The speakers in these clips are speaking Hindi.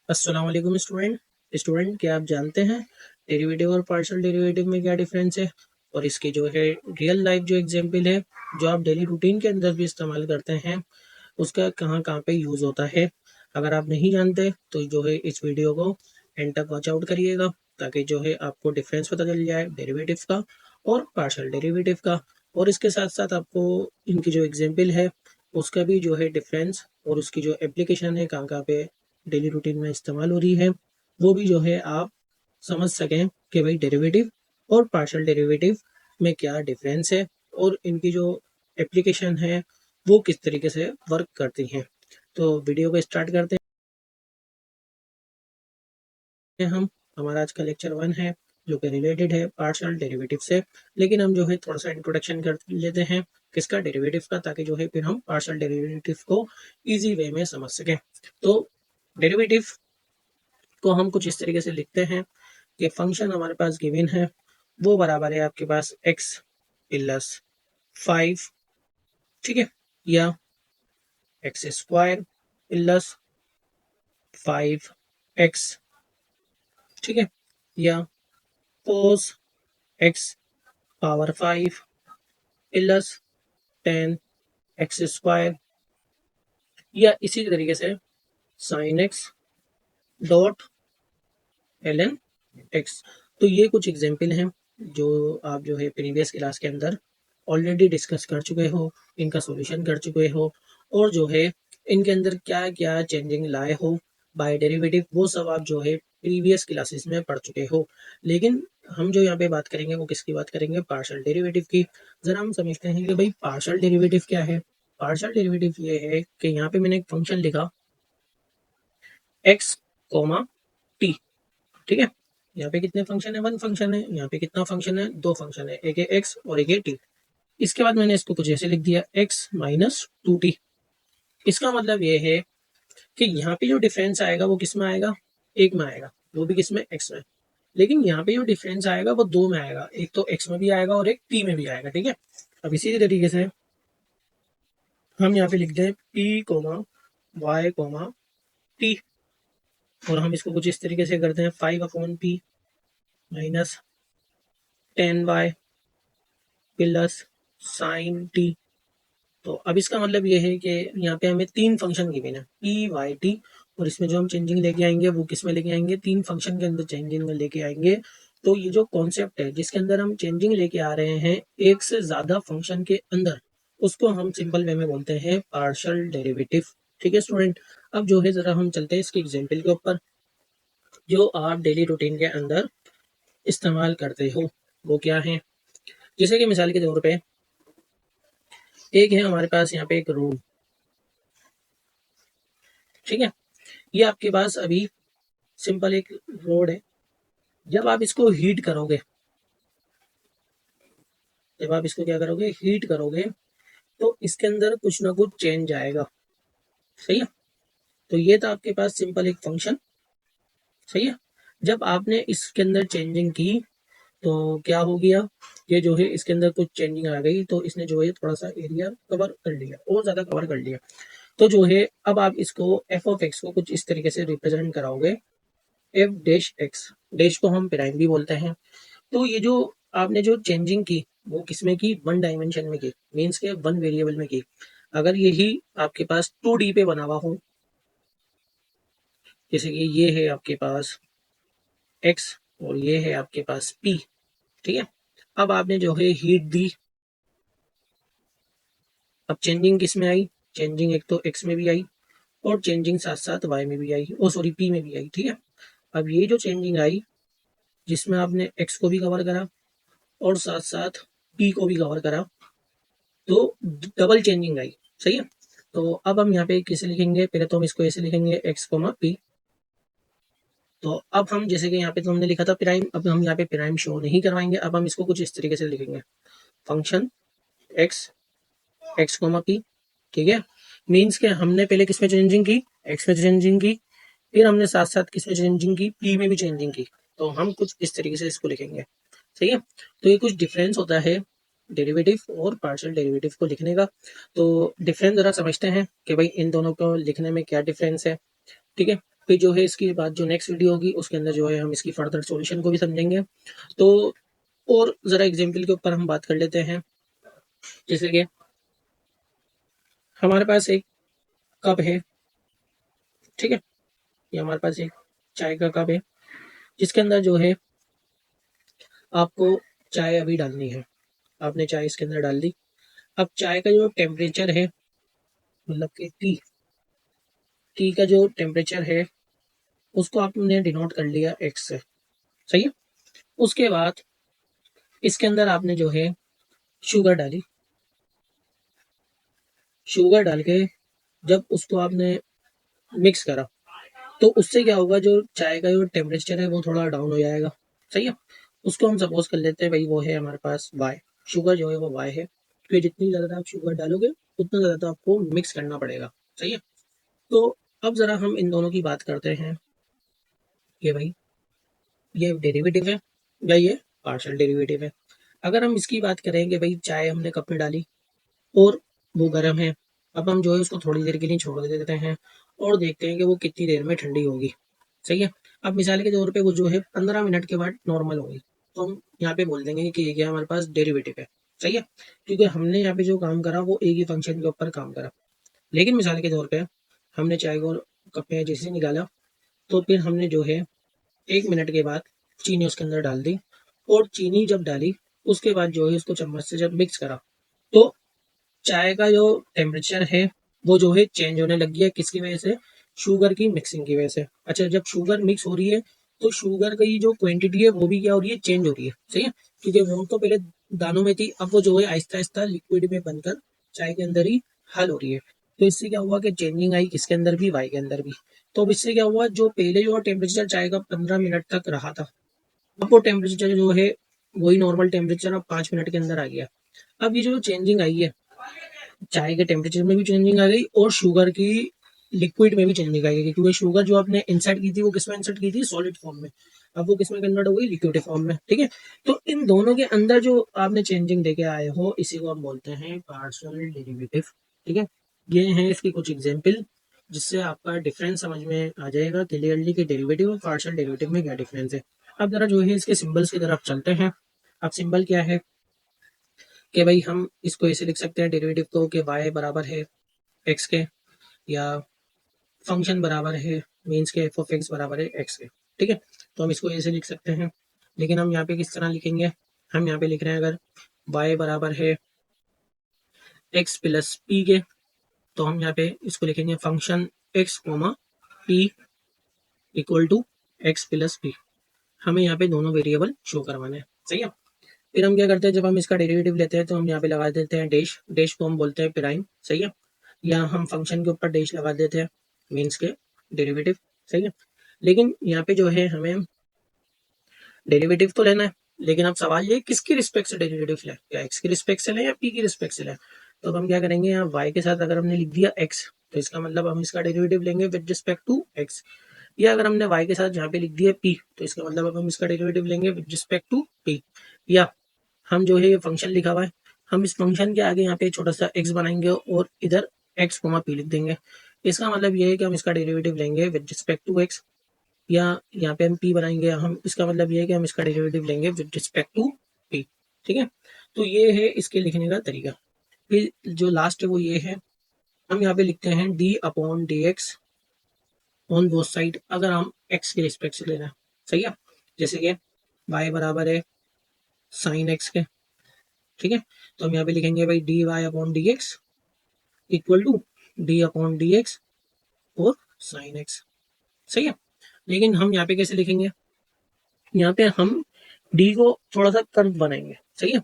अस्सलाम वालेकुम स्टूडेंट क्या आप जानते हैं डेरिवेटिव और पार्शियल डेरिवेटिव में क्या डिफरेंस है और इसके जो है रियल लाइफ जो एग्जांपल है जो आप डेली रूटीन के अंदर भी इस्तेमाल करते हैं उसका कहाँ कहाँ पे यूज़ होता है। अगर आप नहीं जानते तो जो है इस वीडियो को एंड तक वॉच आउट करिएगा ताकि जो है आपको डिफरेंस पता चल जाए डेरिवेटिव का और पार्शियल डेरिवेटिव का। और इसके साथ साथ आपको इनकी जो एग्जांपल है उसका भी जो है डिफरेंस और उसकी जो एप्लीकेशन है कहाँ कहाँ पे डेली रूटीन में इस्तेमाल हो रही है वो भी जो है आप समझ सकें कि भाई डेरिवेटिव और पार्शियल डेरिवेटिव में क्या डिफरेंस है और इनकी जो एप्लीकेशन है वो किस तरीके से वर्क करती हैं। तो वीडियो को स्टार्ट करते हैं हम। हमारा आज का लेक्चर 1 है जो कि रिलेटेड है पार्शियल डेरिवेटिव से। लेकिन हम जो है थोड़ा सा इंट्रोडक्शन कर लेते हैं किसका, डेरिवेटिव का, ताकि जो है फिर हम पार्शियल डेरिवेटिव को इजी वे में समझ सकें। तो डेरिवेटिव को हम कुछ इस तरीके से लिखते हैं कि फंक्शन हमारे पास गिवन है वो बराबर है आपके पास x प्लस 5, ठीक है, या एक्स स्क्वायर प्लस 5x, ठीक है, या cos x power 5 plus 10x square, या इसी तरीके से sin x dot ln x। तो ये कुछ एग्जाम्पल हैं जो आप जो है प्रीवियस क्लास के अंदर ऑलरेडी डिस्कस कर चुके हो, इनका सॉल्यूशन कर चुके हो, और जो है इनके अंदर क्या क्या चेंजिंग लाए हो बाय डेरिवेटिव वो सब आप जो है प्रीवियस क्लासेस में पढ़ चुके हो। लेकिन हम जो यहाँ पे बात करेंगे वो किसकी बात करेंगे, पार्शियल डेरिवेटिव की। जरा हम समझते हैं कि भाई पार्शियल डेरिवेटिव क्या है। पार्शियल डेरिवेटिव ये है कि यहाँ पे मैंने एक फंक्शन लिखा एक्स कोमा टी, ठीक है। यहाँ पे कितने फंक्शन है, वन फंक्शन है। यहाँ पे कितना फंक्शन है, दो फंक्शन है, एक है एक्स और एक है टी। इसके बाद मैंने इसको कुछ ऐसे लिख दिया एक्स माइनस 2t। इसका मतलब ये है कि यहाँ पे जो डिफरेंस आएगा वो किस में आएगा, एक में आएगा, वो भी किस में, एक्स में। लेकिन यहाँ पे जो डिफरेंस आएगा वो दो में आएगा, एक तो एक्स में भी आएगा और एक टी में भी आएगा, ठीक है। अब इसी तरीके से हम यहाँ पे लिख दें P comma Y comma T, और हम इसको कुछ इस तरीके से करते हैं 5/p minus 10y plus sign T. तो अब इसका मतलब ये है कि यहाँ पे हमें तीन फंक्शन गिवन है पी वाई टी, और इसमें जो हम चेंजिंग लेके आएंगे वो किस में लेके आएंगे, तीन फंक्शन के अंदर चेंजिंग में लेके आएंगे। तो ये जो कॉन्सेप्ट है जिसके अंदर हम चेंजिंग लेके आ रहे हैं एक से ज्यादा फंक्शन के अंदर, उसको हम सिंपल वे में बोलते हैं पार्शियल डेरिवेटिव, ठीक है स्टूडेंट। अब जो है जरा हम चलते हैं इसके एग्जाम्पल के ऊपर जो आप डेली रूटीन के अंदर इस्तेमाल करते हो वो क्या है। जैसे कि मिसाल के तौर पे एक है हमारे पास यहाँ पे एक रूम, ठीक है। ये आपके पास अभी सिंपल एक रोड है। जब आप इसको हीट करोगे, जब आप इसको क्या करोगे, हीट करोगे, तो इसके अंदर कुछ ना कुछ चेंज आएगा, सही है। तो ये था आपके पास सिंपल एक फंक्शन, सही है। जब आपने इसके अंदर चेंजिंग की तो क्या हो गया, ये जो है इसके अंदर कुछ चेंजिंग आ गई तो इसने जो है थोड़ा सा एरिया कवर कर लिया और ज्यादा कवर कर लिया। तो जो है अब आप इसको एफ ऑफ एक्स को कुछ इस तरीके से रिप्रेजेंट कराओगे, एफ डैश एक्स, डैश को हम प्राइम भी बोलते हैं। तो ये जो आपने जो चेंजिंग की वो किसमें की, वन डायमेंशन में की, मीन्स के वन वेरिएबल में की। अगर यही आपके पास 2D पे बना हुआ हो, जैसे कि ये है आपके पास x और ये है आपके पास p, ठीक है। अब आपने जो है हीट दी, अब चेंजिंग किस में आई, चेंजिंग एक तो x में भी आई और चेंजिंग साथ साथ y में भी आई, ओ सॉरी p में भी आई, ठीक है। अब ये जो चेंजिंग आई जिसमें आपने x को भी कवर करा और साथ साथ p को भी कवर करा, तो डबल चेंजिंग आई, सही है। तो अब हम यहाँ पे किसे लिखेंगे, पहले तो हम इसको ऐसे लिखेंगे एक्स कोमा पी। तो अब हम जैसे कि यहाँ पे तो हमने लिखा था प्राइम, अब हम यहाँ पे प्राइम शो नहीं करवाएंगे, अब हम इसको कुछ इस तरीके से लिखेंगे function x x comma P, ठीक है। मीन्स के हमने पहले किस में चेंजिंग की, एक्स में चेंजिंग की, फिर हमने साथ साथ किस में चेंजिंग की, पी में भी चेंजिंग की। तो हम कुछ इस तरीके से इसको लिखेंगे, सही है। तो ये कुछ डिफरेंस होता है डेरिवेटिव और पार्शियल डेरिवेटिव को लिखने का। तो डिफरेंस जरा समझते हैं कि भाई इन दोनों को लिखने में क्या डिफरेंस है, ठीक है। फिर जो है इसके बाद जो नेक्स्ट वीडियो होगी उसके अंदर जो है हम इसकी फर्दर सॉल्यूशन को भी समझेंगे। तो और ज़रा एग्जाम्पल के ऊपर हम बात कर लेते हैं। जैसे कि हमारे पास एक कप है, ठीक है, ये हमारे पास एक चाय का कप है जिसके अंदर जो है आपको चाय अभी डालनी है। आपने चाय इसके अंदर डाल दी। अब चाय का जो टेम्परेचर है, मतलब कि टी का जो टेम्परेचर है उसको आपने डिनोट कर लिया एक्स से, सही है। उसके बाद इसके अंदर आपने जो है शुगर डाली। शुगर डाल के जब उसको आपने मिक्स करा तो उससे क्या होगा, जो चाय का जो टेम्परेचर है वो थोड़ा डाउन हो जाएगा, सही है। उसको हम सपोज कर लेते हैं भाई वो है हमारे पास वाई, शुगर जो है वो वाई है। तो जितनी ज़्यादा आप शुगर डालोगे उतना ज़्यादा तो आपको मिक्स करना पड़ेगा, सही है। तो अब ज़रा हम इन दोनों की बात करते हैं कि भाई ये डेरिवेटिव है या ये पार्शियल डेरिवेटिव है। अगर हम इसकी बात करें कि भाई चाय हमने कप में डाली और वो गर्म है, अब हम जो है उसको थोड़ी देर के लिए छोड़ देते हैं और देखते हैं कि वो कितनी देर में ठंडी होगी, सही है। अब मिसाल के तौर पे वो जो है 15 मिनट के बाद नॉर्मल होगी, तो हम यहाँ पे बोल देंगे कि ये क्या हमारे पास डेरिवेटिव है, सही है। क्योंकि हमने यहाँ पे जो काम करा वो एक ही फंक्शन के ऊपर काम करा। लेकिन मिसाल के तौर पे हमने चाय को कप में जैसे निकाला तो फिर हमने जो है 1 मिनट के बाद चीनी उसके अंदर डाल दी, और चीनी जब डाली उसके बाद जो है उसको चम्मच से जब मिक्स करा तो चाय का जो टेम्परेचर है वो जो है चेंज होने लग गया। किसकी वजह से? शुगर की मिक्सिंग की वजह से। अच्छा, जब शुगर मिक्स हो रही है तो शुगर की जो क्वांटिटी है वो भी क्या हो रही है, चेंज हो रही है, सही है। क्योंकि वो तो पहले दानों में थी, अब वो जो है आहिस्ता आहिस्ता लिक्विड में बनकर चाय के अंदर ही हल हो रही है। तो इससे क्या हुआ कि चेंजिंग आई किसके अंदर भी, वाई के अंदर भी। तो अब इससे क्या हुआ, जो पहले जो टेम्परेचर चाय का 15 मिनट तक रहा था, अब वो टेम्परेचर जो है वही नॉर्मल टेम्परेचर अब 5 मिनट के अंदर आ गया। अब ये जो चेंजिंग आई है, चाय के टेम्परेचर में भी चेंजिंग आ गई और शुगर की लिक्विड में भी चेंजिंग आ गई, क्योंकि शुगर जो आपने इंसर्ट की थी वो किसमें इंसर्ट की थी, सॉलिड फॉर्म में। अब वो किसमें कन्वर्ट हो गई, लिक्विड फॉर्म में, ठीक है। तो इन दोनों के अंदर जो आपने चेंजिंग लेके आए हो इसी को हम बोलते हैं पार्शियल डेरिवेटिव, ठीक है। ये हैं इसकी कुछ एग्जाम्पल जिससे आपका डिफरेंस समझ में आ जाएगा क्लियरली कि डेरिवेटिव और पार्शियल डेरिवेटिव में क्या डिफरेंस है। अब जरा जो है इसके सिंबल्स की तरफ चलते हैं। अब सिंबल क्या है कि भाई हम इसको ऐसे लिख सकते हैं डेरिवेटिव को कि y बराबर है x के, या फंक्शन बराबर है मीन्स के एफ ऑफ एक्स बराबर है एक्स के, ठीक है। तो हम इसको ऐसे लिख सकते हैं। लेकिन हम यहाँ पे किस तरह लिखेंगे, हम यहाँ पे लिख रहे हैं अगर y बराबर है x प्लस पी के, तो हम यहाँ पे इसको लिखेंगे function x comma P equal to x plus P. हमें यहाँ पे दोनों वेरिएबल शो करवाने हैं, सही है। फिर हम क्या करते हैं, जब हम इसका डेरिवेटिव लेते हैं तो हम यहाँ पे लगा देते हैं डैश, डैश को हम बोलते हैं प्राइम, सही है। या हम फंक्शन के ऊपर डैश लगा देते हैं मीन्स के डेरिवेटिव, सही है। लेकिन यहाँ पे जो है हमें डेरिवेटिव तो लेना है, लेकिन अब सवाल ये किसकी रिस्पेक्ट से डेरिवेटिव लें, क्या एक्स की रिस्पेक्ट से लें या पी की रिस्पेक्ट से लें। तो अब हम क्या करेंगे, यहाँ वाई के साथ अगर हमने लिख दिया एक्स तो इसका मतलब हम इसका डेरिवेटिव लेंगे विद रिस्पेक्ट टू एक्स। या अगर हमने y के साथ यहाँ पे लिख दिया p तो इसका मतलब अब हम इसका डेरिवेटिव लेंगे विद रिस्पेक्ट टू p। या हम जो है ये फंक्शन लिखा हुआ है, हम इस फंक्शन के आगे यहाँ पे छोटा सा x बनाएंगे और इधर x कोमा p लिख देंगे। इसका मतलब ये है कि हम इसका डेरिवेटिव लेंगे विद रिस्पेक्ट टू x। या यहाँ पे हम p बनाएंगे, हम इसका मतलब ये है कि हम इसका डेरिवेटिव लेंगे विद रिस्पेक्ट टू p, ठीक है। तो ये है इसके लिखने का तरीका। फिर जो लास्ट है वो ये है, हम यहाँ पे लिखते हैं d upon D x on both side, अगर हम x के रिस्पेक्ट से ले रहे हैं, सही है। जैसे कि y बराबर है साइन x के, ठीक है। तो हम यहाँ पे लिखेंगे भाई D Y upon D X equal to D upon D X और साइन एक्स, सही है। लेकिन हम यहाँ पे कैसे लिखेंगे, यहाँ पे हम डी को थोड़ा सा कर्व बनाएंगे, सही है।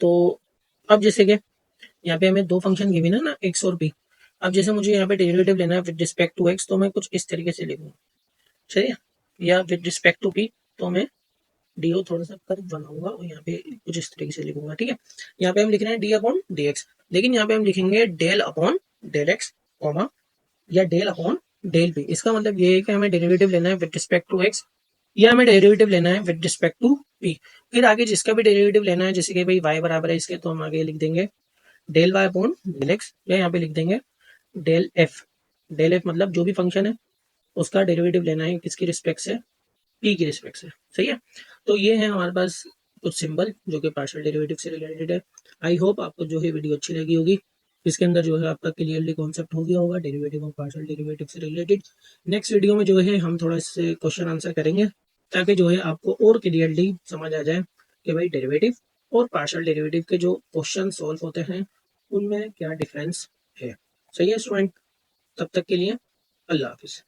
तो अब जैसे कि यहाँ पे हमें दो फंक्शन गिवन है ना, एक्स और पी। अब जैसे मुझे यहाँ पे डेरिवेटिव लेना है विद रिस्पेक्ट टू एक्स तो मैं कुछ इस तरीके से लिखूंगा, सही है। या विद रिस्पेक्ट टू पी तो मैं डी को थोड़ा सा कर्व बनाऊंगा और यहाँ पे कुछ इस तरीके से लिखूंगा, ठीक है। यहाँ पे हम लिख रहे हैं डी अपॉन डी एक्स, लेकिन यहाँ पे हम लिखेंगे del upon del X comma या डेल अपॉन डेल पी। इसका मतलब ये है कि हमें डेरिवेटिव लेना है विद रिस्पेक्ट टू एक्स या हमें डेरिवेटिव लेना है विद रिस्पेक्ट टू पी। फिर आगे जिसका भी डेरिवेटिव लेना है, जैसे कि भाई वाई बराबर है इसके, तो हम आगे लिख देंगे del Y upon del X, या यहाँ पे लिख देंगे डेल एफ डेल एफ मतलब जो भी फंक्शन है उसका डेरिवेटिव लेना है किसकी रिस्पेक्ट से, पी की रिस्पेक्ट से। सही है, तो ये है हमारे पास कुछ सिंबल जो कि पार्शियल डेरिवेटिव से रिलेटेड है। आई होप आपको जो है वीडियो अच्छी लगी होगी, इसके अंदर जो है आपका क्लियरली कॉन्सेप्ट हो गया होगा डेरिवेटिव और पार्शियल डेरिवेटिव से रिलेटेड। नेक्स्ट वीडियो में जो है हम थोड़ा इससे क्वेश्चन आंसर करेंगे ताकि जो है आपको और क्लियरली समझ आ जाए कि भाई डेरिवेटिव और पार्शियल डेरिवेटिव के जो क्वेश्चन सॉल्व होते हैं उनमें क्या डिफरेंस है। सही है स्टूडेंट, तब तक के लिए अल्लाह हाफिज।